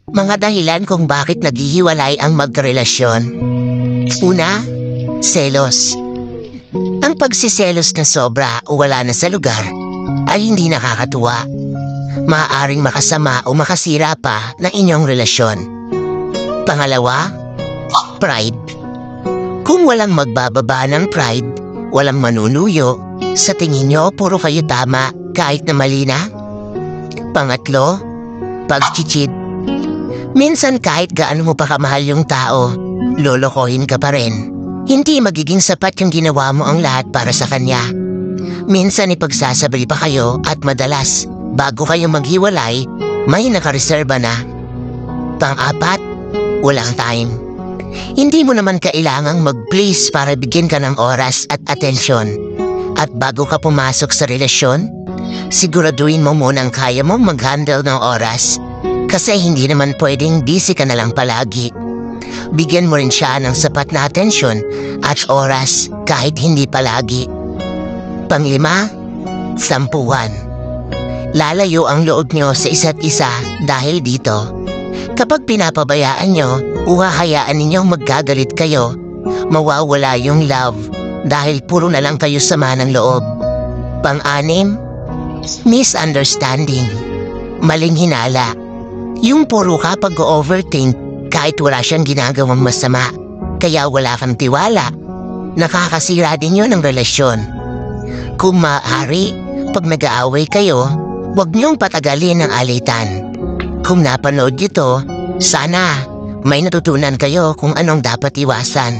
Mga dahilan kung bakit naghihiwalay ang magkarelasyon. Una, selos. Ang pagsiselos na sobra o wala na sa lugar ay hindi nakakatuwa. Maaaring makasama o makasira pa ng inyong relasyon. Pangalawa, pride. Kung walang magbababa ng pride, walang manunuyo, sa tingin nyo puro kayo tama kahit na mali na. Pangatlo, pag-cheat. Minsan kahit gaano mo pa kamahal yung tao, lolokohin ka pa rin. Hindi magiging sapat yung ginawa mo ang lahat para sa kanya. Minsan ipagsasabay pa kayo at madalas, bago kayo maghiwalay, may nakareserba na. Pang-apat, walang time. Hindi mo naman kailangang mag-please para bigyan ka ng oras at atensyon. At bago ka pumasok sa relasyon, siguraduhin mo munang kaya mong mag-handle ng oras. Kasi hindi naman pwedeng busy ka na lang palagi. Bigyan mo rin siya ng sapat na atensyon at oras kahit hindi palagi. Panglima, sampuhan. Lalayo ang loob nyo sa isa't isa dahil dito. Kapag pinapabayaan nyo, uhahayaan ninyong magkagalit kayo. Mawawala yung love dahil puro na lang kayo sama ng loob. Pang-anim, misunderstanding. Maling hinala. Yung puro ka pag-overthink kahit wala siyang ginagawang masama. Kaya wala kang tiwala. Nakakasira din yun ng relasyon. Kung maaari, pag nag-aaway kayo, huwag niyong patagalin ang alitan. Kung napanood nyo to, sana may natutunan kayo kung anong dapat iwasan.